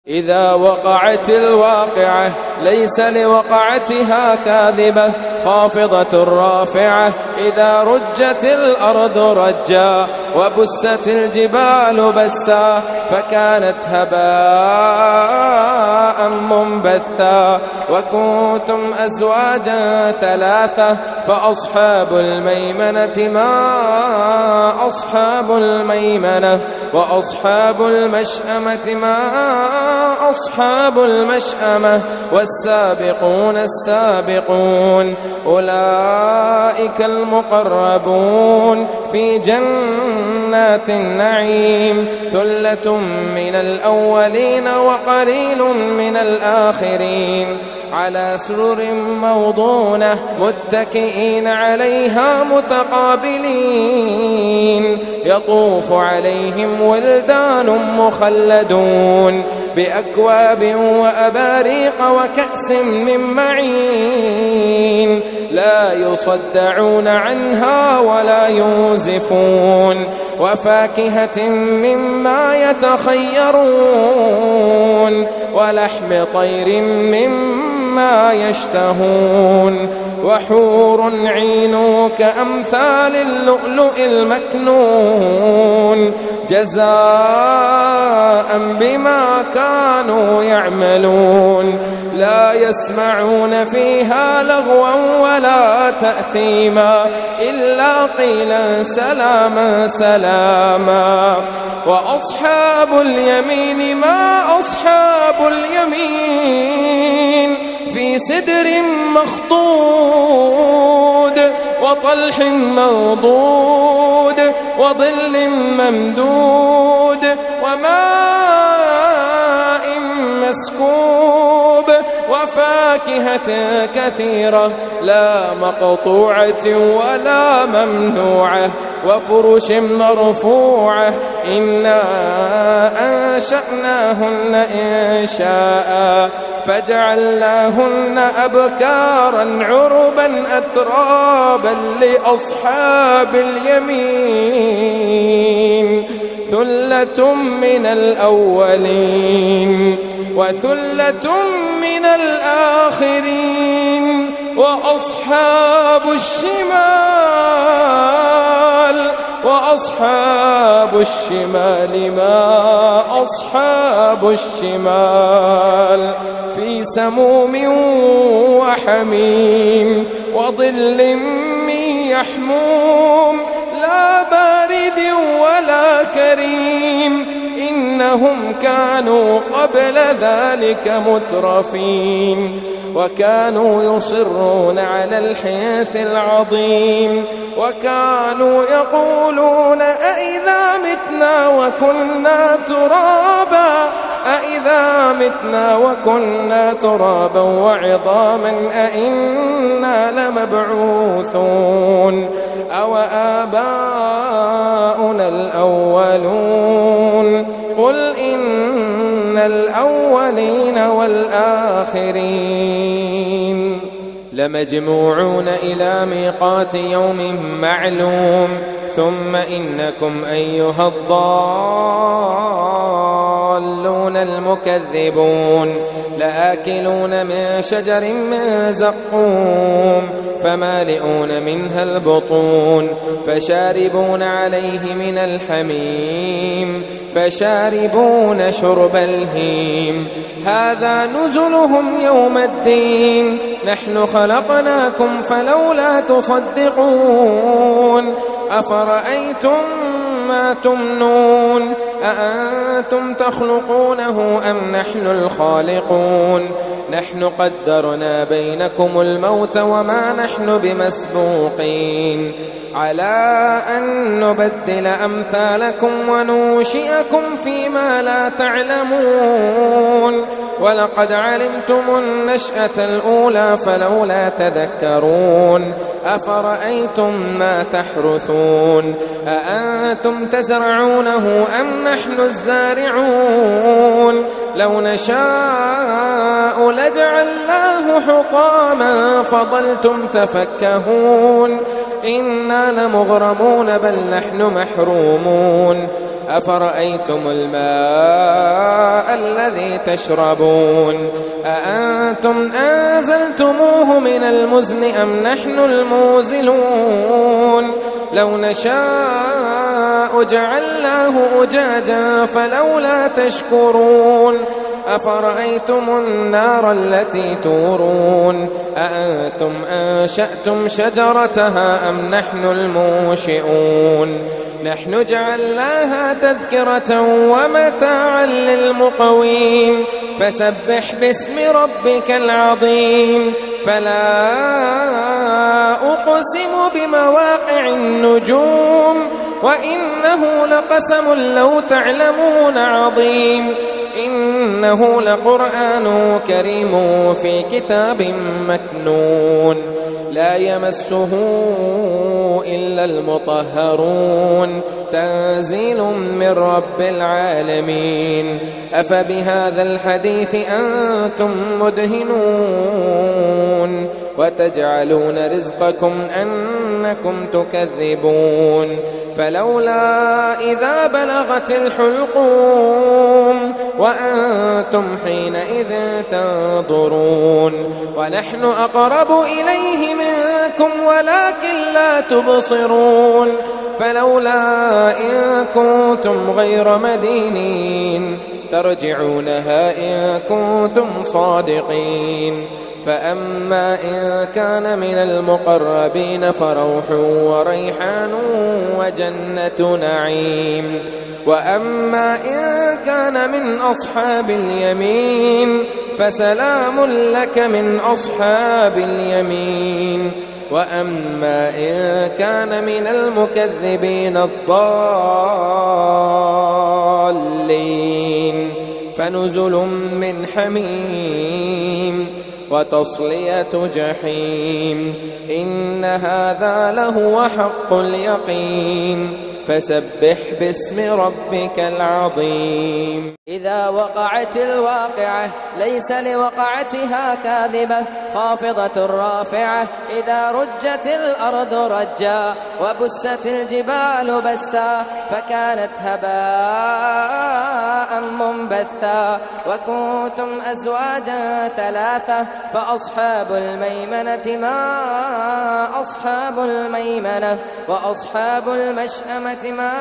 إذا وقعت الواقعة ليس لوقعتها كاذبة خافضة رافعة. إذا رجت الأرض رجا وبست الجبال بسا فكانت هباء منبثا. وكنتم أزواجا ثلاثة فأصحاب الميمنة ما أصحاب الميمنة وأصحاب المشأمة ما أصحاب المشأمة والسابقون السابقون أولئك المقربون في جنات النعيم. ثلة من الأولين وقليل من الآخرين على سرر موضونة متكئين عليها متقابلين. يطوف عليهم ولدان مخلدون بأكواب وأباريق وكأس من معين لا يصدعون عنها ولا ينزفون. وفاكهة مما يتخيرون ولحم طير مما يشتهون. وحور عين كأمثال اللؤلؤ المكنون جزاء بما كانوا يعملون. لا يسمعون فيها لغوا ولا تأثيما إلا قيلا سلاما سلاما. وأصحاب اليمين ما أصحاب اليمين في سدر مخضود وطلح منضود وظل ممدود وماء مسكوب وفاكهة كثيرة لا مقطوعة ولا ممنوعة وفرش مرفوعة. إنا أنشأناهن إنشاء فجعلناهن أبكارا عربا أترابا لأصحاب اليمين. ثلة من الأولين وثلة من الآخرين. وأصحاب الشمال ما أصحاب الشمال في سموم وحميم وظل من يحموم لا بارد ولا كريم. إنهم كانوا قبل ذلك مترفين وكانوا يصرون على الحنث العظيم وكانوا يقولون أئذا متنا وكنا ترابا أئذا متنا وكنا ترابا وعظاما أئنا لمبعوثون أو آباؤنا الأولون. قل إن الأولين والآخرين لمجموعون إلى ميقات يوم معلوم. ثم إنكم أيها الضالون المكذبون لآكلون من شجر من زقوم فمالئون منها البطون فشاربون عليه من الحميم فشاربون شرب الهيم. هذا نزلهم يوم الدين نحن خلقناكم فلولا تصدقون. أفرأيتم ما تمنون أأنتم تخلقونه أم نحن الخالقون. نحن قدرنا بينكم الموت وما نحن بمسبوقين على أن نبدل أمثالكم وننشئكم فيما لا تعلمون. ولقد علمتم النشأة الأولى فلولا تذكرون. أفرأيتم ما تحرثون أأنتم تزرعونه أم نحن الزارعون. لو نشاء لجعلناه حطاما فظلتم تفكهون. إنا لمغرمون بل نحن محرومون. أفرأيتم الماء الذي تشربون أأنتم أنزلتموه من المزن أم نحن المنزلون لو نشاء جعلناه أجاجا فلولا تشكرون أفرأيتم النار التي تورون أأنتم أنشأتم شجرتها أم نحن المنشئون نحن جعلناها تذكرة ومتاعا للمقوين فسبح باسم ربك العظيم فلا أقسم بمواقع النجوم وإنه لقسم لو تعلمون عظيم إنه لقرآن كريم في كتاب مكنون لا يمسه إلا المطهرون تنزيل من رب العالمين أفبهذا الحديث أنتم مدهنون وتجعلون رزقكم أنكم تكذبون فلولا إذا بلغت الحلقوم وأنتم حينئذ تنظرون ونحن أقرب إليه منكم ولكن لا تبصرون فلولا إن كنتم غير مدينين ترجعونها إن كنتم صادقين فأما إن كان من المقربين فروح وريحان وجنة نعيم وأما إن كان من أصحاب اليمين فسلام لك من أصحاب اليمين وأما إن كان من المكذبين الضالين فنزل من حميم وتصلية جحيم إن هذا لهو حق اليقين فسبح باسم ربك العظيم إذا وقعت الواقعة ليس لوقعتها كاذبة خافضة رافعة إذا رجت الأرض رجا وبست الجبال بسا فكانت هباء منبثا وكنتم أزواجا ثلاثة فأصحاب الميمنة ما أصحاب الميمنة وأصحاب المشأمة ما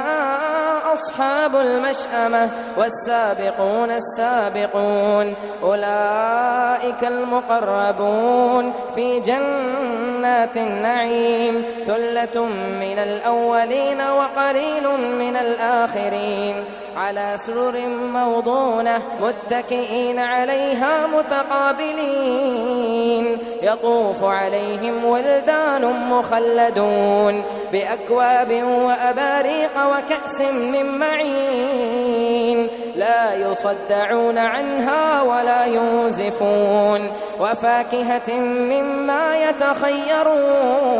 أصحاب المشأمة والسابقون السابقون أولئك المقربون في جنات النعيم ثلة من الأولين وقليل من الآخرين على سرر موضونة متكئين عليها متقابلين يطوف عليهم ولدان مخلدون بأكواب وأباريق وكأس من معين لا يصدعون عنها ولا ينزفون وفاكهة مما يتخيرون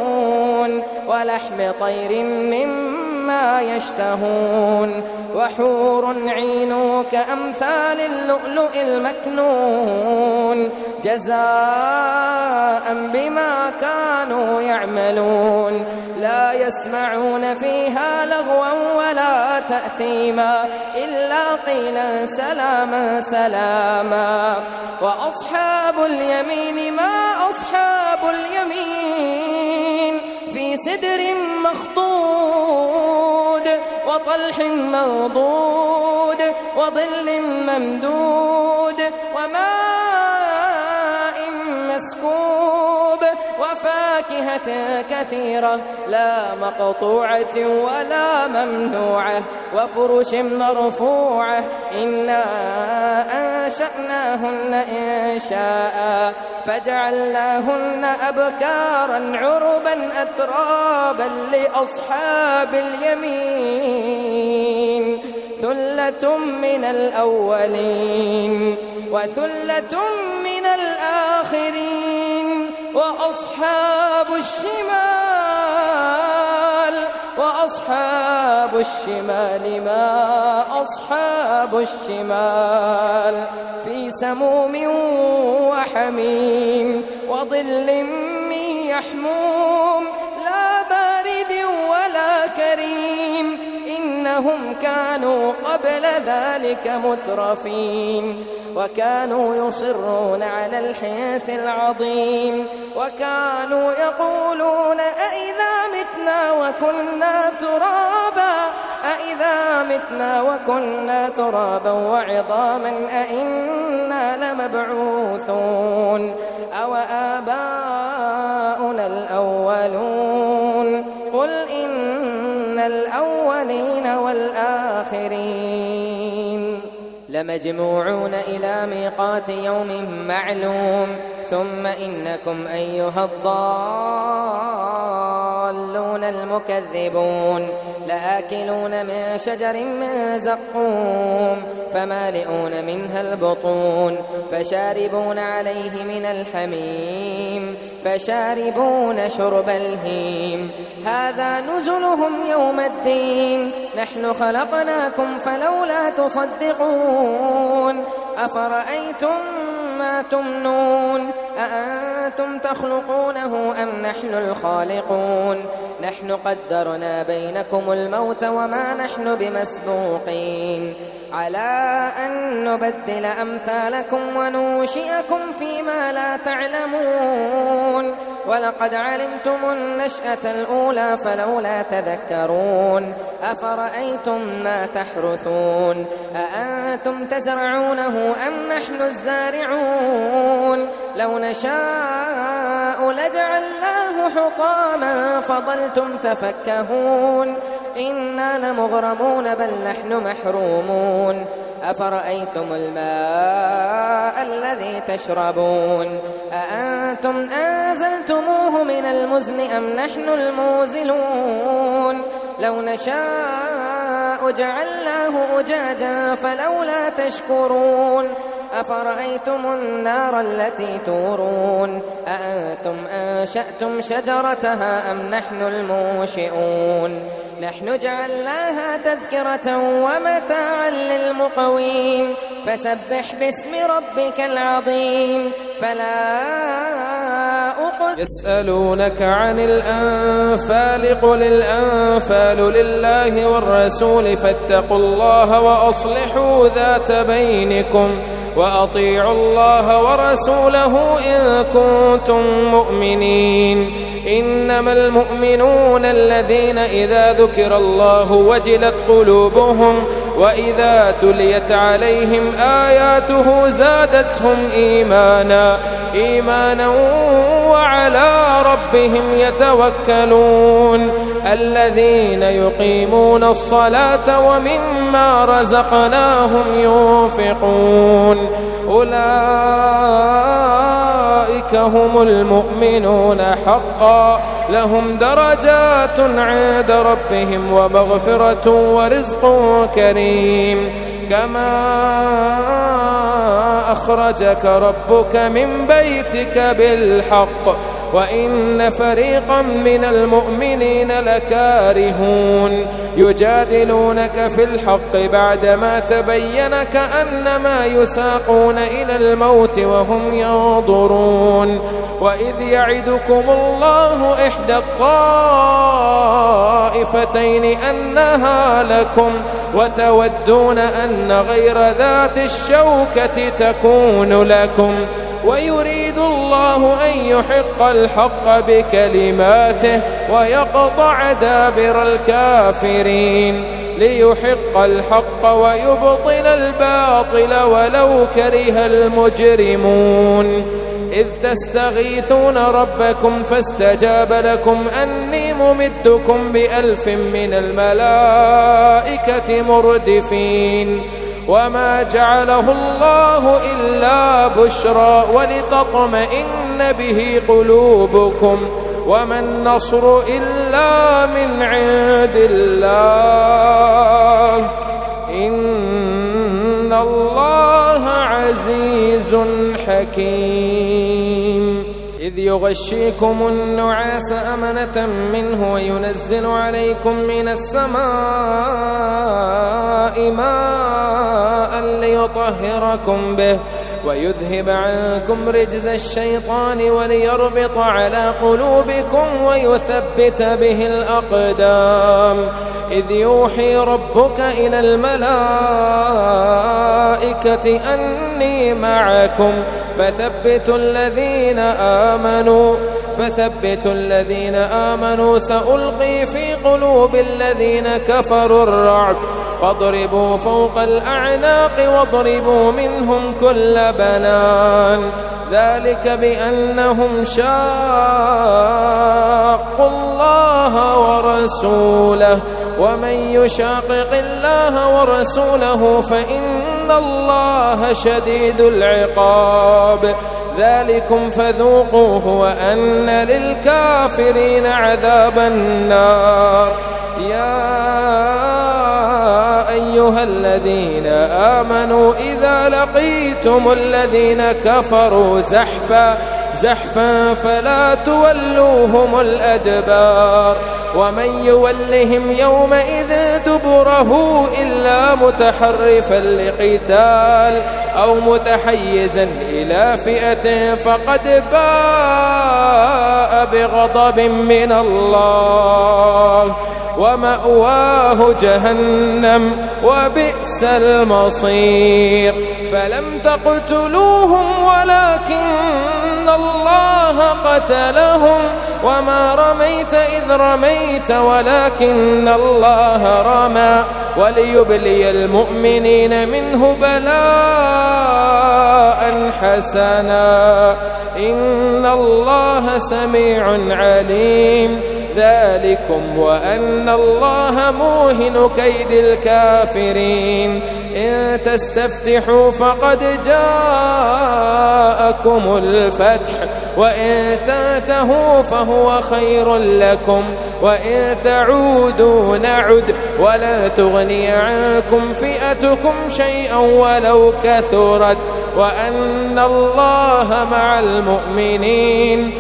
ولحم طير مما يشتهون وحور عين كأمثال اللؤلؤ المكنون جزاء بما كانوا يعملون لا يسمعون فيها لغوا ولا تأثيما إلا قيلا سلاما سلاما وأصحاب اليمين ما أصحاب اليمين في سدر مخضود وطلح منضود وظل ممدود وماء مسكوب وفاكهة كثيرة لا مقطوعة ولا ممنوعة وفرش مرفوعة إنا أنشأناهن إنشاء فجعلناهن أبكارا عربا أترابا لأصحاب اليمين ثلة من الأولين وثلة من الآخرين وأصحاب الشمال ما أصحاب الشمال في سموم وحميم وظل من يحموم لا بارد ولا كريم إنهم كانوا قبل ذلك مترفين وكانوا يصرون على الحنث العظيم وكانوا يقولون أئذا متنا وكنا ترابا وعظاما أئنا لمبعوثون أو آباؤنا الأولون قل إن الأولين والآخرين لمجموعون إلى ميقات يوم معلوم ثم إنكم أيها الضالون المكذبون لآكلون من شجر من زقوم فمالئون منها البطون فشاربون عليه من الحميم فشاربون شرب الهيم هذا نزلهم يوم الدين نحن خلقناكم فلولا تصدقون أفرأيتم ما تمنون أأنتم تخلقونه أم نحن الخالقون نحن قدرنا بينكم الموت وما نحن بمسبوقين على أن نبدل أمثالكم وننشئكم فيما لا تعلمون ولقد علمتم النشأة الأولى فلولا تذكرون أفرأيتم ما تحرثون أأنتم تزرعونه أم نحن الزارعون لو نشاء لجعلناه حطاما فظلتم تفكهون إنا لمغرمون بل نحن محرومون أفرأيتم الماء الذي تشربون أأنتم أنزلتموه من المزن أم نحن الموزلون لو نشاء جعلناه أجاجا فلولا تشكرون أفرأيتم النار التي تورون أأنتم أنشأتم شجرتها أم نحن المنشئون نحن جعلناها تذكرة ومتاعا للمقوين فسبح باسم ربك العظيم فلا أقسم يسألونك عن الأنفال قل الأنفال لله والرسول فاتقوا الله وأصلحوا ذات بينكم وأطيعوا الله ورسوله إن كنتم مؤمنين إنما المؤمنون الذين إذا ذكر الله وجلت قلوبهم وإذا تليت عليهم آياته زادتهم إيمانا وعلى ربهم يتوكلون الذين يقيمون الصلاة ومما رزقناهم ينفقون أولئك هم المؤمنون حقا لهم درجات عند ربهم ومغفرة ورزق كريم كما أخرجك ربك من بيتك بالحق وإن فريقا من المؤمنين لكارهون يجادلونك في الحق بعدما تبين كأنما يساقون إلى الموت وهم ينظرون وإذ يعدكم الله إحدى الطائفتين أنها لكم وتودون أن غير ذات الشوكة تكون لكم ويريد الله أن يحق الحق بكلماته ويقطع دابر الكافرين ليحق الحق ويبطل الباطل ولو كره المجرمون إذ تستغيثون ربكم فاستجاب لكم أني ممدكم ب1000 من الملائكة مردفين وما جعله الله إلا بشرى ولتطمئن به قلوبكم وما النصر إلا من عند الله إن الله عزيز حكيم إذ يغشيكم النعاس أمنة منه وينزل عليكم من السماء ماء ليطهركم به ويذهب عنكم رجز الشيطان وليربط على قلوبكم ويثبت به الأقدام. إذ يوحي ربك إلى الملائكة أني معكم فثبتوا الذين آمنوا سألقي في قلوب الذين كفروا الرعب فاضربوا فوق الأعناق واضربوا منهم كل بنان. ذلك بأنهم شاقوا الله ورسوله ومن يشاقق الله ورسوله فإن الله شديد العقاب. ذلكم فذوقوه وأن للكافرين عذاب النار. يا أيها الذين آمنوا إذا لقيتم الذين كفروا زحفا فلا تولوهم الأدبار ومن يولهم يومئذ دبره إلا متحرفا لقتال أو متحيزا إلى فئة فقد باء بغضب من الله ومأواه جهنم وبئس المصير. فلم تقتلوهم ولكن الله قتلهم وما رميت إذ رميت ولكن الله رمى وليبلي المؤمنين منه بلاء حسنا إن الله سميع عليم. ذلكم وأن الله موهن كيد الكافرين. إن تستفتحوا فقد جاءكم الفتح وإن تنتهوا فهو خير لكم وإن تعودوا نعد ولا تغني عنكم فئتكم شيئا ولو كثرت وأن الله مع المؤمنين.